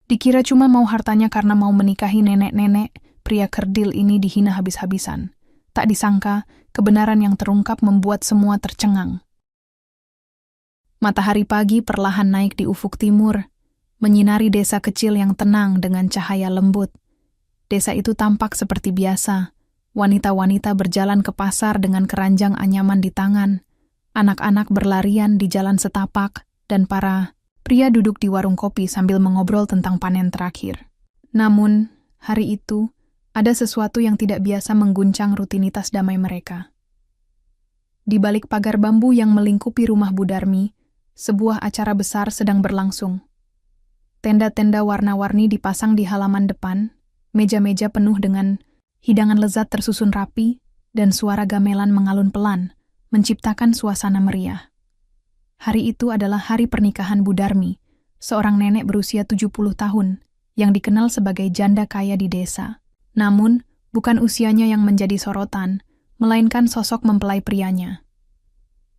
Dikira cuma mau hartanya karena mau menikahi nenek-nenek, pria kerdil ini dihina habis-habisan. Tak disangka, kebenaran yang terungkap membuat semua tercengang. Matahari pagi perlahan naik di ufuk timur, menyinari desa kecil yang tenang dengan cahaya lembut. Desa itu tampak seperti biasa. Wanita-wanita berjalan ke pasar dengan keranjang anyaman di tangan. Anak-anak berlarian di jalan setapak, dan para pria duduk di warung kopi sambil mengobrol tentang panen terakhir. Namun, hari itu, ada sesuatu yang tidak biasa mengguncang rutinitas damai mereka. Di balik pagar bambu yang melingkupi rumah Bu Darmi, sebuah acara besar sedang berlangsung. Tenda-tenda warna-warni dipasang di halaman depan, meja-meja penuh dengan hidangan lezat tersusun rapi, dan suara gamelan mengalun pelan, menciptakan suasana meriah. Hari itu adalah hari pernikahan Bu Darmi, seorang nenek berusia 70 tahun, yang dikenal sebagai janda kaya di desa. Namun, bukan usianya yang menjadi sorotan, melainkan sosok mempelai prianya.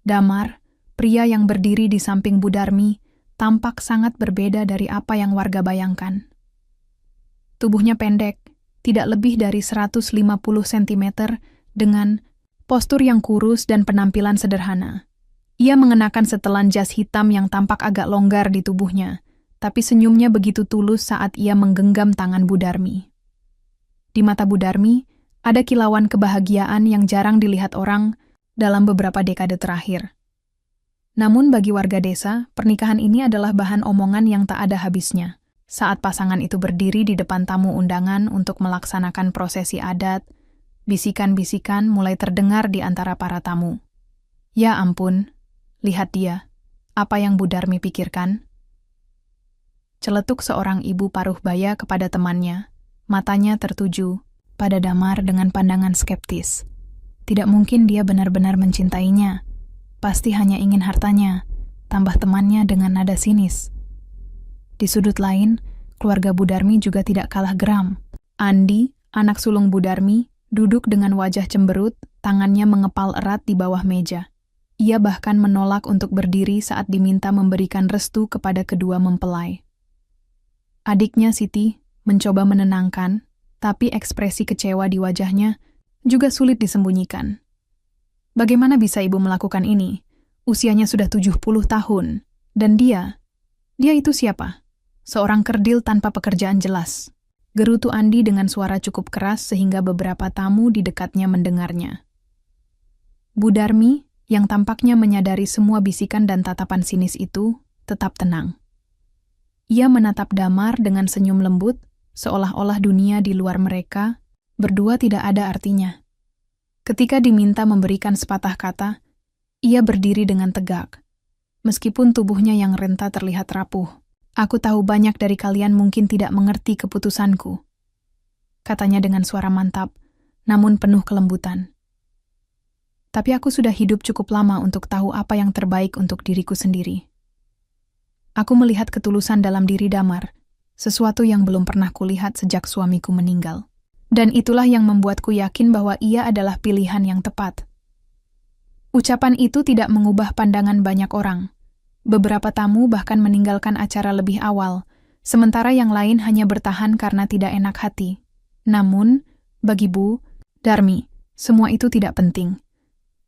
Damar, pria yang berdiri di samping Bu Darmi, tampak sangat berbeda dari apa yang warga bayangkan. Tubuhnya pendek, tidak lebih dari 150 cm, dengan postur yang kurus dan penampilan sederhana. Ia mengenakan setelan jas hitam yang tampak agak longgar di tubuhnya, tapi senyumnya begitu tulus saat ia menggenggam tangan Bu Darmi. Di mata Bu Darmi, ada kilauan kebahagiaan yang jarang dilihat orang dalam beberapa dekade terakhir. Namun bagi warga desa, pernikahan ini adalah bahan omongan yang tak ada habisnya. Saat pasangan itu berdiri di depan tamu undangan untuk melaksanakan prosesi adat, bisikan-bisikan mulai terdengar di antara para tamu. Ya ampun, lihat dia. Apa yang Bu Darmi pikirkan? Celetuk seorang ibu paruh baya kepada temannya. Matanya tertuju pada Damar dengan pandangan skeptis. Tidak mungkin dia benar-benar mencintainya. Pasti hanya ingin hartanya, tambah temannya dengan nada sinis. Di sudut lain, keluarga Bu Darmi juga tidak kalah geram. Andi, anak sulung Bu Darmi, duduk dengan wajah cemberut, tangannya mengepal erat di bawah meja. Ia bahkan menolak untuk berdiri saat diminta memberikan restu kepada kedua mempelai. Adiknya Siti mencoba menenangkan, tapi ekspresi kecewa di wajahnya juga sulit disembunyikan. Bagaimana bisa ibu melakukan ini? Usianya sudah 70 tahun, dan dia itu siapa? Seorang kerdil tanpa pekerjaan jelas. Gerutu Andi dengan suara cukup keras sehingga beberapa tamu di dekatnya mendengarnya. Bu Darmi, yang tampaknya menyadari semua bisikan dan tatapan sinis itu, tetap tenang. Ia menatap Damar dengan senyum lembut, seolah-olah dunia di luar mereka berdua tidak ada artinya. Ketika diminta memberikan sepatah kata, ia berdiri dengan tegak. Meskipun tubuhnya yang renta terlihat rapuh. Aku tahu banyak dari kalian mungkin tidak mengerti keputusanku, katanya dengan suara mantap, namun penuh kelembutan. Tapi aku sudah hidup cukup lama untuk tahu apa yang terbaik untuk diriku sendiri. Aku melihat ketulusan dalam diri Damar, sesuatu yang belum pernah kulihat sejak suamiku meninggal. Dan itulah yang membuatku yakin bahwa ia adalah pilihan yang tepat. Ucapan itu tidak mengubah pandangan banyak orang. Beberapa tamu bahkan meninggalkan acara lebih awal, sementara yang lain hanya bertahan karena tidak enak hati. Namun, bagi Bu Darmi, semua itu tidak penting.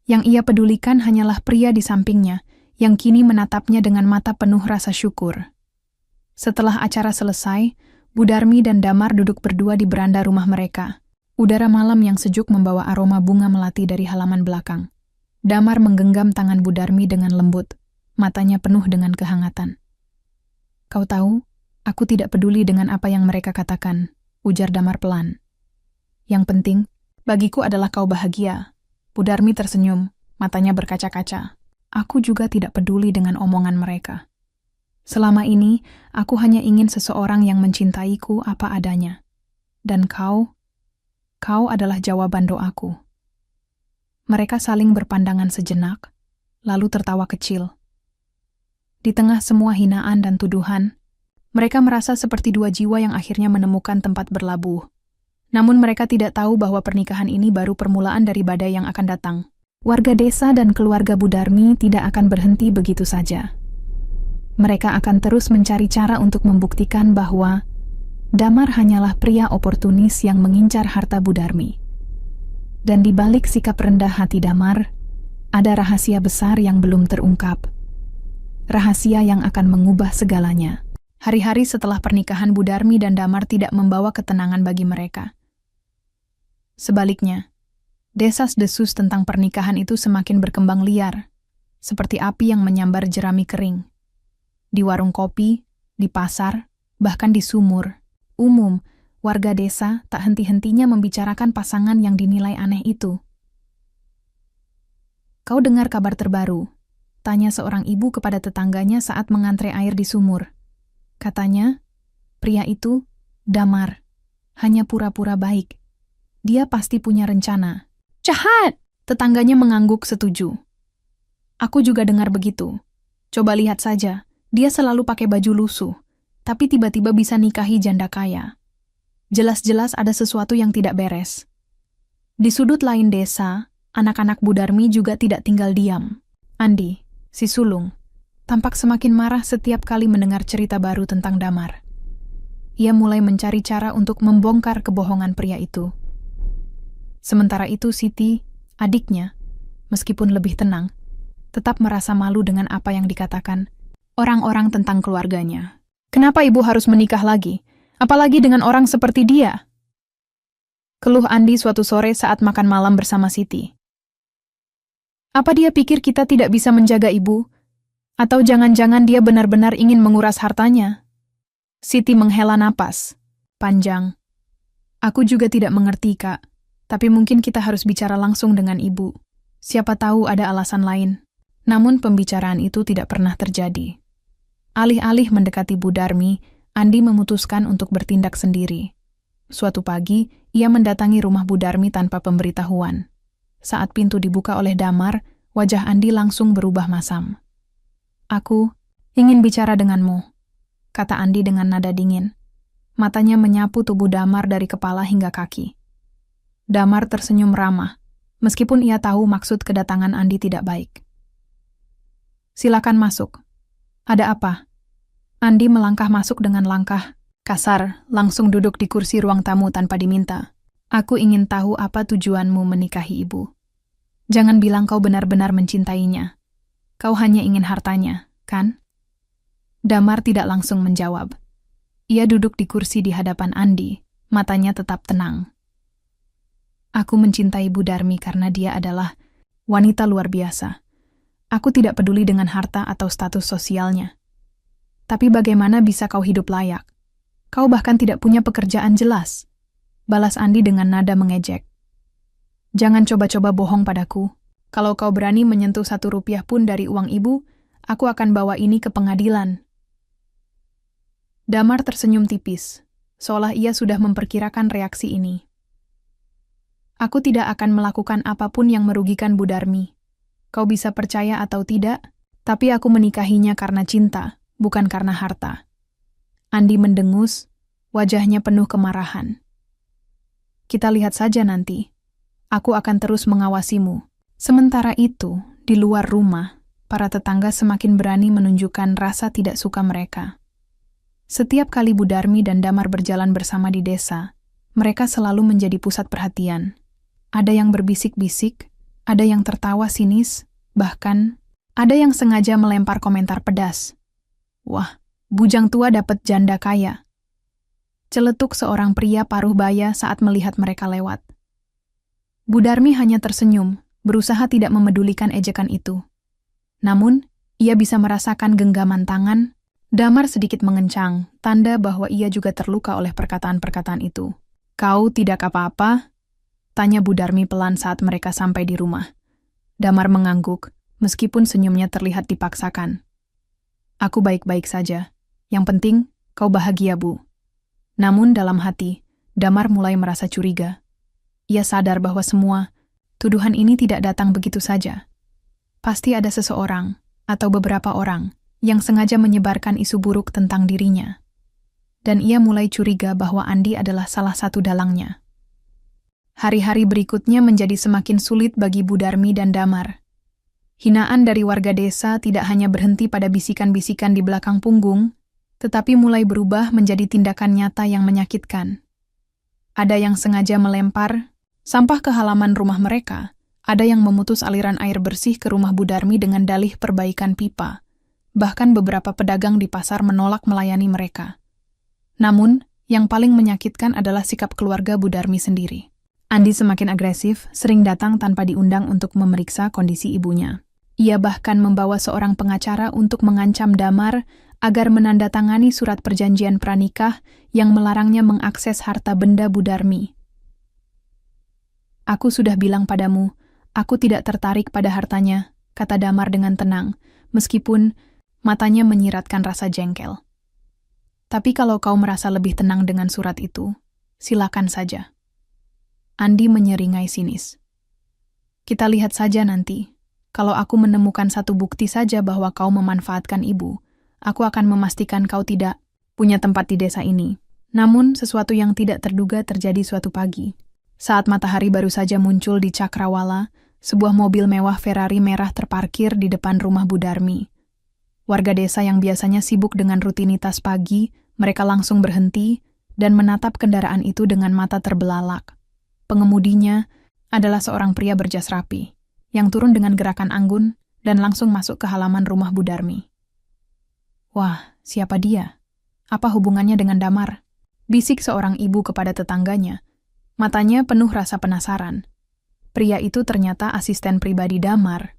Yang ia pedulikan hanyalah pria di sampingnya, yang kini menatapnya dengan mata penuh rasa syukur. Setelah acara selesai, Bu Darmi dan Damar duduk berdua di beranda rumah mereka. Udara malam yang sejuk membawa aroma bunga melati dari halaman belakang. Damar menggenggam tangan Bu Darmi dengan lembut. Matanya penuh dengan kehangatan. Kau tahu, aku tidak peduli dengan apa yang mereka katakan, ujar Damar pelan. Yang penting, bagiku adalah kau bahagia. Bu Darmi tersenyum, matanya berkaca-kaca. Aku juga tidak peduli dengan omongan mereka. Selama ini, aku hanya ingin seseorang yang mencintaiku apa adanya. Dan kau adalah jawaban doaku. Mereka saling berpandangan sejenak, lalu tertawa kecil. Di tengah semua hinaan dan tuduhan, mereka merasa seperti dua jiwa yang akhirnya menemukan tempat berlabuh. Namun mereka tidak tahu bahwa pernikahan ini baru permulaan dari badai yang akan datang. Warga desa dan keluarga Bu Darmi tidak akan berhenti begitu saja. Mereka akan terus mencari cara untuk membuktikan bahwa Damar hanyalah pria oportunis yang mengincar harta Bu Darmi. Dan di balik sikap rendah hati Damar, ada rahasia besar yang belum terungkap. Rahasia yang akan mengubah segalanya. Hari-hari setelah pernikahan Bu Darmi dan Damar tidak membawa ketenangan bagi mereka. Sebaliknya, desas-desus tentang pernikahan itu semakin berkembang liar, seperti api yang menyambar jerami kering. Di warung kopi, di pasar, bahkan di sumur umum, warga desa tak henti-hentinya membicarakan pasangan yang dinilai aneh itu. "Kau dengar kabar terbaru?" tanya seorang ibu kepada tetangganya saat mengantre air di sumur. Katanya, pria itu, Damar, hanya pura-pura baik. Dia pasti punya rencana. "Jahat!" tetangganya mengangguk setuju. "Aku juga dengar begitu. Coba lihat saja, dia selalu pakai baju lusuh, tapi tiba-tiba bisa nikahi janda kaya. Jelas-jelas ada sesuatu yang tidak beres." Di sudut lain desa, anak-anak Bu Darmi juga tidak tinggal diam. Andi, si sulung, tampak semakin marah setiap kali mendengar cerita baru tentang Damar. Ia mulai mencari cara untuk membongkar kebohongan pria itu. Sementara itu Siti, adiknya, meskipun lebih tenang, tetap merasa malu dengan apa yang dikatakan orang-orang tentang keluarganya. "Kenapa ibu harus menikah lagi? Apalagi dengan orang seperti dia?" keluh Andi suatu sore saat makan malam bersama Siti. "Apa dia pikir kita tidak bisa menjaga ibu? Atau jangan-jangan dia benar-benar ingin menguras hartanya?" Siti menghela napas panjang. "Aku juga tidak mengerti, Kak. Tapi mungkin kita harus bicara langsung dengan ibu. Siapa tahu ada alasan lain." Namun pembicaraan itu tidak pernah terjadi. Alih-alih mendekati Bu Darmi, Andi memutuskan untuk bertindak sendiri. Suatu pagi, ia mendatangi rumah Bu Darmi tanpa pemberitahuan. Saat pintu dibuka oleh Damar, wajah Andi langsung berubah masam. "Aku ingin bicara denganmu," kata Andi dengan nada dingin. Matanya menyapu tubuh Damar dari kepala hingga kaki. Damar tersenyum ramah, meskipun ia tahu maksud kedatangan Andi tidak baik. "Silakan masuk. Ada apa?" Andi melangkah masuk dengan langkah kasar, langsung duduk di kursi ruang tamu tanpa diminta. "Aku ingin tahu apa tujuanmu menikahi ibu. Jangan bilang kau benar-benar mencintainya. Kau hanya ingin hartanya, kan?" Damar tidak langsung menjawab. Ia duduk di kursi di hadapan Andi, matanya tetap tenang. "Aku mencintai Bu Darmi karena dia adalah wanita luar biasa. Aku tidak peduli dengan harta atau status sosialnya. Tapi bagaimana bisa kau hidup layak? Kau bahkan tidak punya pekerjaan jelas," balas Andi dengan nada mengejek. "Jangan coba-coba bohong padaku. Kalau kau berani menyentuh 1 rupiah pun dari uang ibu, aku akan bawa ini ke pengadilan." Damar tersenyum tipis, seolah ia sudah memperkirakan reaksi ini. "Aku tidak akan melakukan apapun yang merugikan Bu Darmi. Kau bisa percaya atau tidak, tapi aku menikahinya karena cinta, bukan karena harta." Andi mendengus, wajahnya penuh kemarahan. "Kita lihat saja nanti. Aku akan terus mengawasimu." Sementara itu, di luar rumah, para tetangga semakin berani menunjukkan rasa tidak suka mereka. Setiap kali Bu Darmi dan Damar berjalan bersama di desa, mereka selalu menjadi pusat perhatian. Ada yang berbisik-bisik, ada yang tertawa sinis, bahkan ada yang sengaja melempar komentar pedas. "Wah, bujang tua dapat janda kaya," celetuk seorang pria paruh baya saat melihat mereka lewat. Bu Darmi hanya tersenyum, berusaha tidak memedulikan ejekan itu. Namun, ia bisa merasakan genggaman tangan. Damar sedikit mengencang, tanda bahwa ia juga terluka oleh perkataan-perkataan itu. "Kau tidak apa-apa?" tanya Bu Darmi pelan saat mereka sampai di rumah. Damar mengangguk, meskipun senyumnya terlihat dipaksakan. "Aku baik-baik saja. Yang penting, kau bahagia, Bu." Namun dalam hati, Damar mulai merasa curiga. Ia sadar bahwa semua tuduhan ini tidak datang begitu saja. Pasti ada seseorang, atau beberapa orang, yang sengaja menyebarkan isu buruk tentang dirinya. Dan ia mulai curiga bahwa Andi adalah salah satu dalangnya. Hari-hari berikutnya menjadi semakin sulit bagi Bu Darmi dan Damar. Hinaan dari warga desa tidak hanya berhenti pada bisikan-bisikan di belakang punggung, tetapi mulai berubah menjadi tindakan nyata yang menyakitkan. Ada yang sengaja melempar sampah ke halaman rumah mereka, ada yang memutus aliran air bersih ke rumah Bu Darmi dengan dalih perbaikan pipa. Bahkan beberapa pedagang di pasar menolak melayani mereka. Namun, yang paling menyakitkan adalah sikap keluarga Bu Darmi sendiri. Andi semakin agresif, sering datang tanpa diundang untuk memeriksa kondisi ibunya. Ia bahkan membawa seorang pengacara untuk mengancam Damar agar menandatangani surat perjanjian pranikah yang melarangnya mengakses harta benda Bu Darmi. "Aku sudah bilang padamu, aku tidak tertarik pada hartanya," kata Damar dengan tenang, meskipun matanya menyiratkan rasa jengkel. "Tapi kalau kau merasa lebih tenang dengan surat itu, silakan saja." Andi menyeringai sinis. "Kita lihat saja nanti. Kalau aku menemukan satu bukti saja bahwa kau memanfaatkan ibu, aku akan memastikan kau tidak punya tempat di desa ini." Namun, sesuatu yang tidak terduga terjadi suatu pagi. Saat matahari baru saja muncul di Cakrawala, sebuah mobil mewah Ferrari merah terparkir di depan rumah Bu Darmi. Warga desa yang biasanya sibuk dengan rutinitas pagi, mereka langsung berhenti dan menatap kendaraan itu dengan mata terbelalak. Pengemudinya adalah seorang pria berjas rapi, yang turun dengan gerakan anggun dan langsung masuk ke halaman rumah Bu Darmi. "Wah, siapa dia? Apa hubungannya dengan Damar?" bisik seorang ibu kepada tetangganya. Matanya penuh rasa penasaran. Pria itu ternyata asisten pribadi Damar.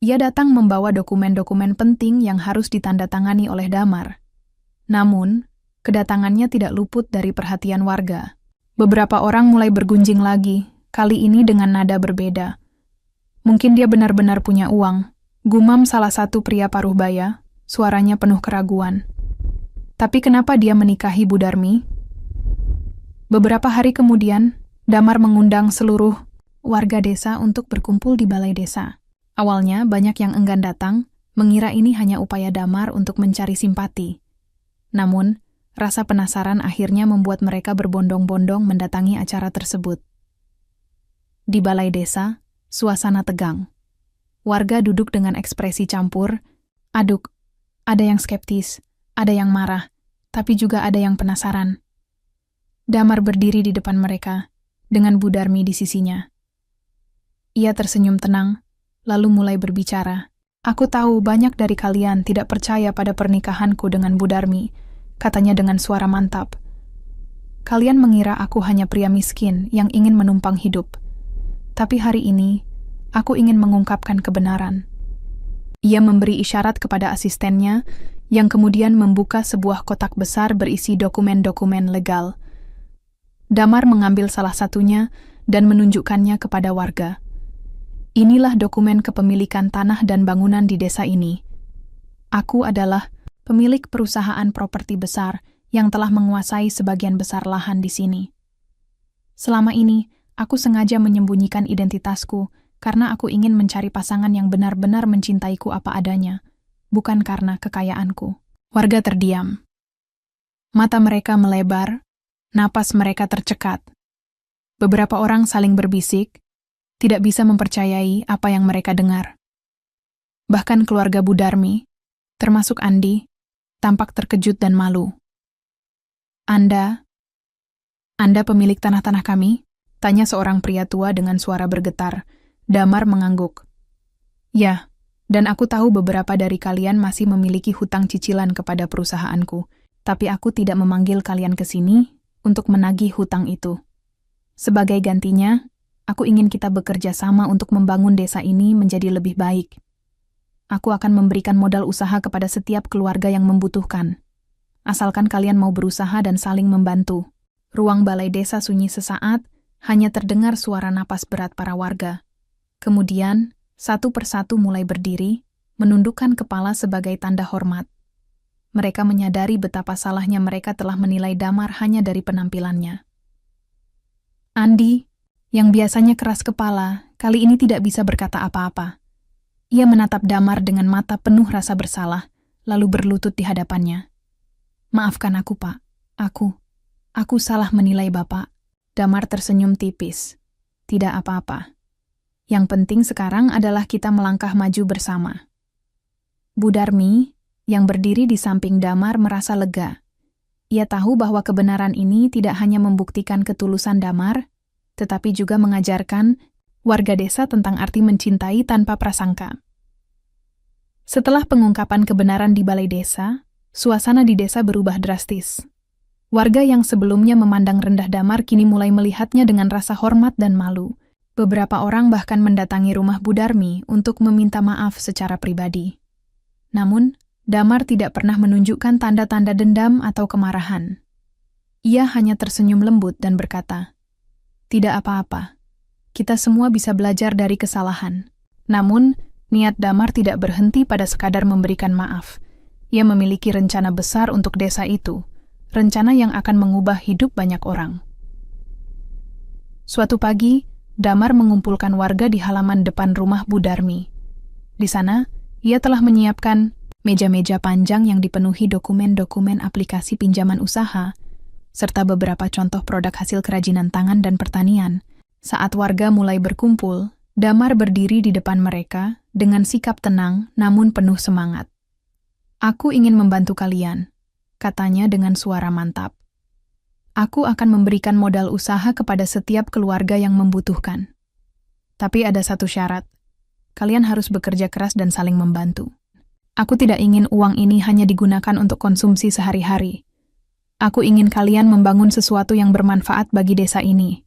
Ia datang membawa dokumen-dokumen penting yang harus ditandatangani oleh Damar. Namun, kedatangannya tidak luput dari perhatian warga. Beberapa orang mulai bergunjing lagi, kali ini dengan nada berbeda. "Mungkin dia benar-benar punya uang," gumam salah satu pria paruh baya, suaranya penuh keraguan. "Tapi kenapa dia menikahi Bu Darmi?" Beberapa hari kemudian, Damar mengundang seluruh warga desa untuk berkumpul di balai desa. Awalnya, banyak yang enggan datang, mengira ini hanya upaya Damar untuk mencari simpati. Namun, rasa penasaran akhirnya membuat mereka berbondong-bondong mendatangi acara tersebut. Di balai desa, suasana tegang. Warga duduk dengan ekspresi campur, aduk. Ada yang skeptis, ada yang marah, tapi juga ada yang penasaran. Damar berdiri di depan mereka, dengan Bu Darmi di sisinya. Ia tersenyum tenang, lalu mulai berbicara. "Aku tahu banyak dari kalian tidak percaya pada pernikahanku dengan Bu Darmi," katanya dengan suara mantap. "Kalian mengira aku hanya pria miskin yang ingin menumpang hidup. Tapi hari ini, aku ingin mengungkapkan kebenaran." Ia memberi isyarat kepada asistennya, yang kemudian membuka sebuah kotak besar berisi dokumen-dokumen legal. Damar mengambil salah satunya dan menunjukkannya kepada warga. "Inilah dokumen kepemilikan tanah dan bangunan di desa ini. Aku adalah pemilik perusahaan properti besar yang telah menguasai sebagian besar lahan di sini. Selama ini, aku sengaja menyembunyikan identitasku karena aku ingin mencari pasangan yang benar-benar mencintaiku apa adanya, bukan karena kekayaanku." Warga terdiam. Mata mereka melebar, napas mereka tercekat. Beberapa orang saling berbisik, tidak bisa mempercayai apa yang mereka dengar. Bahkan keluarga Bu Darmi, termasuk Andi, tampak terkejut dan malu. Anda pemilik tanah-tanah kami?" tanya seorang pria tua dengan suara bergetar. Damar mengangguk. "Ya, dan aku tahu beberapa dari kalian masih memiliki hutang cicilan kepada perusahaanku, tapi aku tidak memanggil kalian ke sini untuk menagih hutang itu. Sebagai gantinya, aku ingin kita bekerja sama untuk membangun desa ini menjadi lebih baik. Aku akan memberikan modal usaha kepada setiap keluarga yang membutuhkan. Asalkan kalian mau berusaha dan saling membantu." Ruang balai desa sunyi sesaat, hanya terdengar suara napas berat para warga. Kemudian, satu persatu mulai berdiri, menundukkan kepala sebagai tanda hormat. Mereka menyadari betapa salahnya mereka telah menilai Damar hanya dari penampilannya. Andi, yang biasanya keras kepala, kali ini tidak bisa berkata apa-apa. Ia menatap Damar dengan mata penuh rasa bersalah, lalu berlutut di hadapannya. "Maafkan aku, Pak. Aku salah menilai Bapak." Damar tersenyum tipis. "Tidak apa-apa. Yang penting sekarang adalah kita melangkah maju bersama." Bu Darmi, yang berdiri di samping Damar, merasa lega. Ia tahu bahwa kebenaran ini tidak hanya membuktikan ketulusan Damar, tetapi juga mengajarkan warga desa tentang arti mencintai tanpa prasangka. Setelah pengungkapan kebenaran di balai desa, suasana di desa berubah drastis. Warga yang sebelumnya memandang rendah Damar kini mulai melihatnya dengan rasa hormat dan malu. Beberapa orang bahkan mendatangi rumah Bu Darmi untuk meminta maaf secara pribadi. Namun, Damar tidak pernah menunjukkan tanda-tanda dendam atau kemarahan. Ia hanya tersenyum lembut dan berkata, "Tidak apa-apa. Kita semua bisa belajar dari kesalahan." Namun, niat Damar tidak berhenti pada sekadar memberikan maaf. Ia memiliki rencana besar untuk desa itu, rencana yang akan mengubah hidup banyak orang. Suatu pagi, Damar mengumpulkan warga di halaman depan rumah Bu Darmi. Di sana, ia telah menyiapkan meja-meja panjang yang dipenuhi dokumen-dokumen aplikasi pinjaman usaha, serta beberapa contoh produk hasil kerajinan tangan dan pertanian. Saat warga mulai berkumpul, Damar berdiri di depan mereka dengan sikap tenang namun penuh semangat. "Aku ingin membantu kalian," katanya dengan suara mantap. "Aku akan memberikan modal usaha kepada setiap keluarga yang membutuhkan. Tapi ada satu syarat. Kalian harus bekerja keras dan saling membantu. Aku tidak ingin uang ini hanya digunakan untuk konsumsi sehari-hari. Aku ingin kalian membangun sesuatu yang bermanfaat bagi desa ini."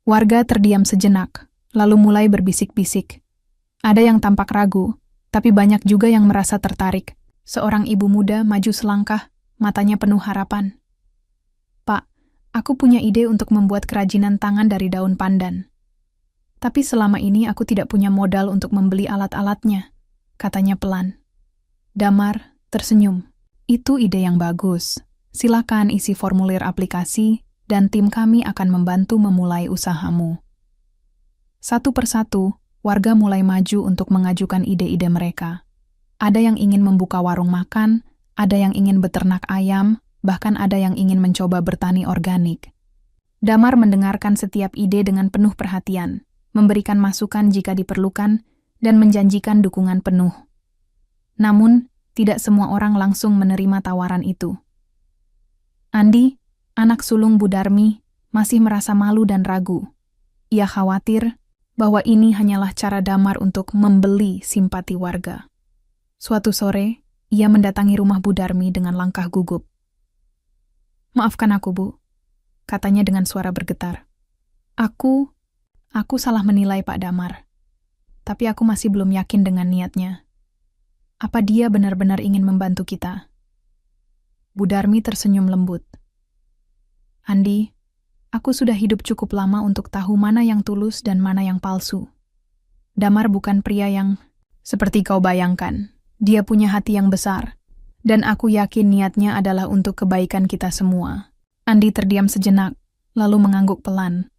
Warga terdiam sejenak, lalu mulai berbisik-bisik. Ada yang tampak ragu, tapi banyak juga yang merasa tertarik. Seorang ibu muda maju selangkah, matanya penuh harapan. "Pak, aku punya ide untuk membuat kerajinan tangan dari daun pandan. Tapi selama ini aku tidak punya modal untuk membeli alat-alatnya," katanya pelan. Damar tersenyum. "Itu ide yang bagus. Silakan isi formulir aplikasi dan tim kami akan membantu memulai usahamu." Satu persatu, warga mulai maju untuk mengajukan ide-ide mereka. Ada yang ingin membuka warung makan, ada yang ingin beternak ayam, bahkan ada yang ingin mencoba bertani organik. Damar mendengarkan setiap ide dengan penuh perhatian, memberikan masukan jika diperlukan, dan menjanjikan dukungan penuh. Namun, tidak semua orang langsung menerima tawaran itu. Andi, anak sulung Bu Darmi, masih merasa malu dan ragu. Ia khawatir bahwa ini hanyalah cara Damar untuk membeli simpati warga. Suatu sore, ia mendatangi rumah Bu Darmi dengan langkah gugup. "Maafkan aku, Bu," katanya dengan suara bergetar. Aku salah menilai Pak Damar. Tapi aku masih belum yakin dengan niatnya. Apa dia benar-benar ingin membantu kita?" Bu Darmi tersenyum lembut. "Andi, aku sudah hidup cukup lama untuk tahu mana yang tulus dan mana yang palsu. Damar bukan pria yang seperti kau bayangkan. Dia punya hati yang besar, dan aku yakin niatnya adalah untuk kebaikan kita semua." Andi terdiam sejenak, lalu mengangguk pelan.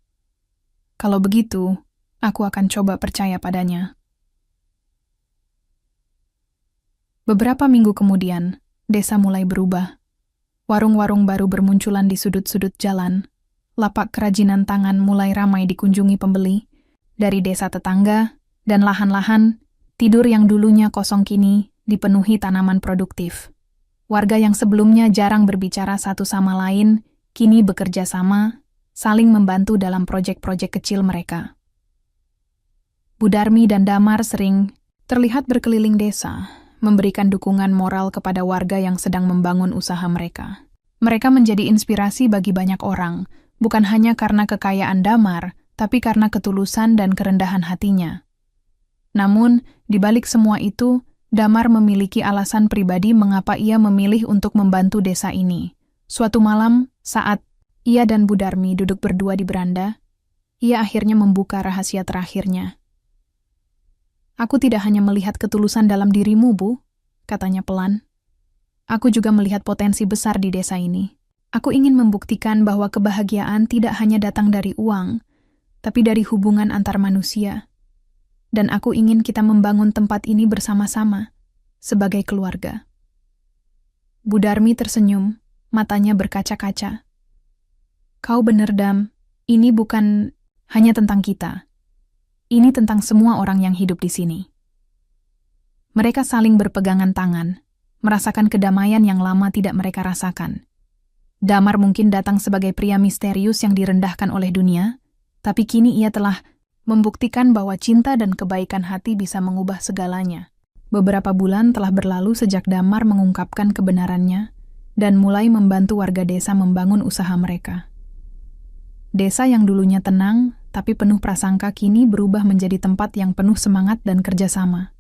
"Kalau begitu, aku akan coba percaya padanya." Beberapa minggu kemudian, desa mulai berubah. Warung-warung baru bermunculan di sudut-sudut jalan. Lapak kerajinan tangan mulai ramai dikunjungi pembeli dari desa tetangga, dan lahan-lahan tidur yang dulunya kosong kini dipenuhi tanaman produktif. Warga yang sebelumnya jarang berbicara satu sama lain, kini bekerja sama, saling membantu dalam proyek-proyek kecil mereka. Bu Darmi dan Damar sering terlihat berkeliling desa, memberikan dukungan moral kepada warga yang sedang membangun usaha mereka. Mereka menjadi inspirasi bagi banyak orang, bukan hanya karena kekayaan Damar, tapi karena ketulusan dan kerendahan hatinya. Namun, di balik semua itu, Damar memiliki alasan pribadi mengapa ia memilih untuk membantu desa ini. Suatu malam, saat ia dan Bu Darmi duduk berdua di beranda, ia akhirnya membuka rahasia terakhirnya. "Aku tidak hanya melihat ketulusan dalam dirimu, Bu," katanya pelan. "Aku juga melihat potensi besar di desa ini. Aku ingin membuktikan bahwa kebahagiaan tidak hanya datang dari uang, tapi dari hubungan antar manusia. Dan aku ingin kita membangun tempat ini bersama-sama, sebagai keluarga." Bu Darmi tersenyum, matanya berkaca-kaca. "Kau benar, Dam. Ini bukan hanya tentang kita. Ini tentang semua orang yang hidup di sini." Mereka saling berpegangan tangan, merasakan kedamaian yang lama tidak mereka rasakan. Damar mungkin datang sebagai pria misterius yang direndahkan oleh dunia, tapi kini ia telah membuktikan bahwa cinta dan kebaikan hati bisa mengubah segalanya. Beberapa bulan telah berlalu sejak Damar mengungkapkan kebenarannya dan mulai membantu warga desa membangun usaha mereka. Desa yang dulunya tenang, tapi penuh prasangka kini berubah menjadi tempat yang penuh semangat dan kerjasama.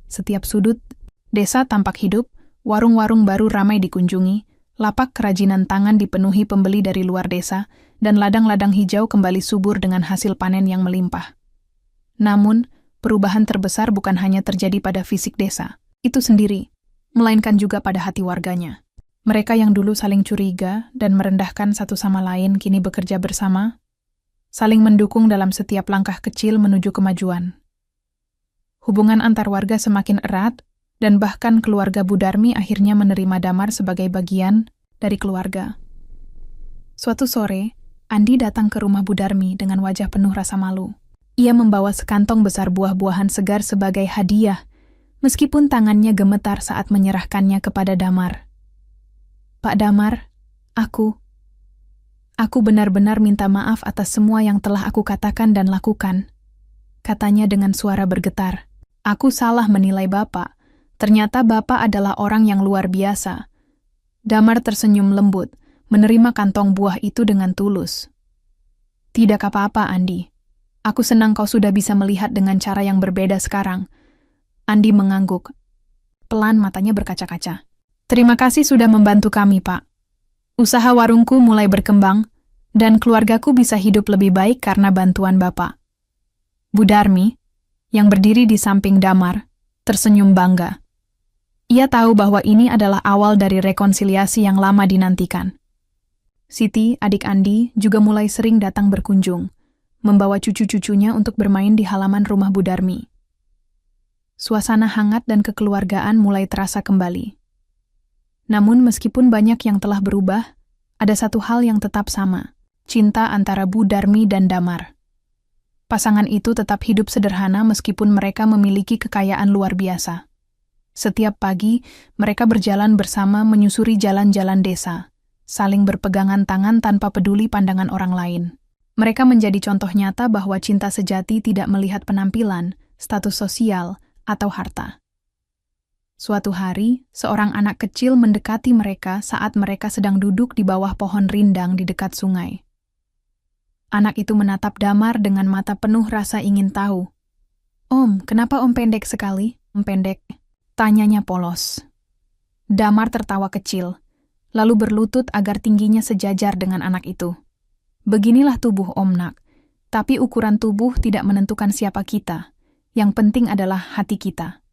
Setiap sudut desa tampak hidup, warung-warung baru ramai dikunjungi, lapak kerajinan tangan dipenuhi pembeli dari luar desa, dan ladang-ladang hijau kembali subur dengan hasil panen yang melimpah. Namun, perubahan terbesar bukan hanya terjadi pada fisik desa itu sendiri, melainkan juga pada hati warganya. Mereka yang dulu saling curiga dan merendahkan satu sama lain kini bekerja bersama, saling mendukung dalam setiap langkah kecil menuju kemajuan. Hubungan antar warga semakin erat, dan bahkan keluarga Budarmi akhirnya menerima Damar sebagai bagian dari keluarga. Suatu sore, Andi datang ke rumah Budarmi dengan wajah penuh rasa malu. Ia membawa sekantong besar buah-buahan segar sebagai hadiah, meskipun tangannya gemetar saat menyerahkannya kepada Damar. "Pak Damar, aku benar-benar minta maaf atas semua yang telah aku katakan dan lakukan," katanya dengan suara bergetar. "Aku salah menilai Bapak. Ternyata Bapak adalah orang yang luar biasa." Damar tersenyum lembut, menerima kantong buah itu dengan tulus. "Tidak apa-apa, Andi. Aku senang kau sudah bisa melihat dengan cara yang berbeda sekarang." Andi mengangguk. Pelan matanya berkaca-kaca. "Terima kasih sudah membantu kami, Pak. Usaha warungku mulai berkembang, dan keluargaku bisa hidup lebih baik karena bantuan Bapak." Budarmi, yang berdiri di samping Damar, tersenyum bangga. Ia tahu bahwa ini adalah awal dari rekonsiliasi yang lama dinantikan. Siti, adik Andi, juga mulai sering datang berkunjung, membawa cucu-cucunya untuk bermain di halaman rumah Budarmi. Suasana hangat dan kekeluargaan mulai terasa kembali. Namun meskipun banyak yang telah berubah, ada satu hal yang tetap sama, cinta antara Budarmi dan Damar. Pasangan itu tetap hidup sederhana meskipun mereka memiliki kekayaan luar biasa. Setiap pagi, mereka berjalan bersama menyusuri jalan-jalan desa, saling berpegangan tangan tanpa peduli pandangan orang lain. Mereka menjadi contoh nyata bahwa cinta sejati tidak melihat penampilan, status sosial, atau harta. Suatu hari, seorang anak kecil mendekati mereka saat mereka sedang duduk di bawah pohon rindang di dekat sungai. Anak itu menatap Damar dengan mata penuh rasa ingin tahu. "Om, kenapa Om pendek sekali?" "Om pendek?" tanyanya polos. Damar tertawa kecil, lalu berlutut agar tingginya sejajar dengan anak itu. "Beginilah tubuh Om nak, tapi ukuran tubuh tidak menentukan siapa kita. Yang penting adalah hati kita."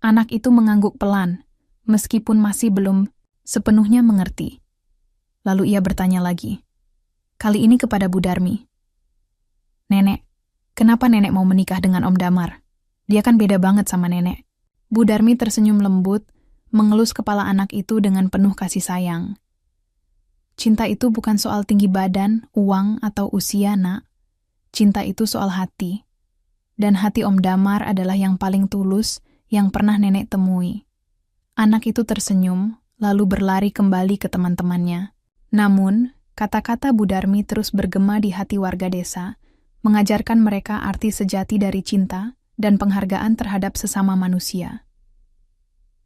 Anak itu mengangguk pelan, meskipun masih belum sepenuhnya mengerti. Lalu ia bertanya lagi, kali ini kepada Budarmi. "Nenek, kenapa nenek mau menikah dengan Om Damar? Dia kan beda banget sama nenek." Budarmi tersenyum lembut, mengelus kepala anak itu dengan penuh kasih sayang. "Cinta itu bukan soal tinggi badan, uang, atau usia, nak. Cinta itu soal hati. Dan hati Om Damar adalah yang paling tulus yang pernah nenek temui." Anak itu tersenyum, lalu berlari kembali ke teman-temannya. Namun, kata-kata Budarmi terus bergema di hati warga desa, mengajarkan mereka arti sejati dari cinta dan penghargaan terhadap sesama manusia.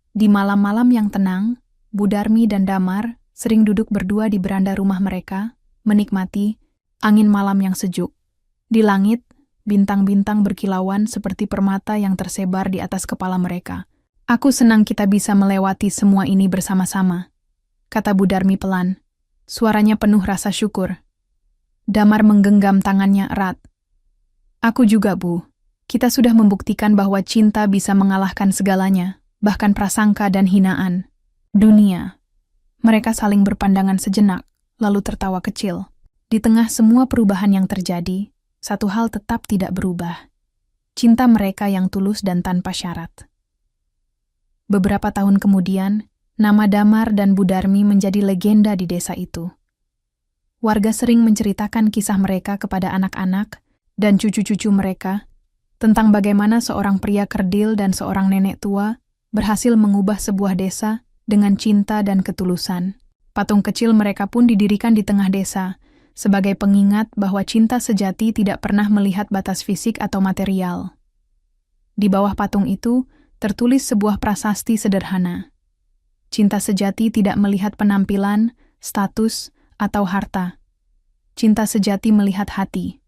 Di malam-malam yang tenang, Budarmi dan Damar sering duduk berdua di beranda rumah mereka, menikmati angin malam yang sejuk. Di langit, bintang-bintang berkilauan seperti permata yang tersebar di atas kepala mereka. "Aku senang kita bisa melewati semua ini bersama-sama," kata Budarmi pelan. Suaranya penuh rasa syukur. Damar menggenggam tangannya erat. "Aku juga, Bu. Kita sudah membuktikan bahwa cinta bisa mengalahkan segalanya, bahkan prasangka dan hinaan. Dunia." Mereka saling berpandangan sejenak, lalu tertawa kecil. Di tengah semua perubahan yang terjadi, satu hal tetap tidak berubah. Cinta mereka yang tulus dan tanpa syarat. Beberapa tahun kemudian, nama Damar dan Budarmi menjadi legenda di desa itu. Warga sering menceritakan kisah mereka kepada anak-anak dan cucu-cucu mereka tentang bagaimana seorang pria kerdil dan seorang nenek tua berhasil mengubah sebuah desa dengan cinta dan ketulusan. Patung kecil mereka pun didirikan di tengah desa, sebagai pengingat bahwa cinta sejati tidak pernah melihat batas fisik atau material. Di bawah patung itu, tertulis sebuah prasasti sederhana. Cinta sejati tidak melihat penampilan, status, atau harta. Cinta sejati melihat hati.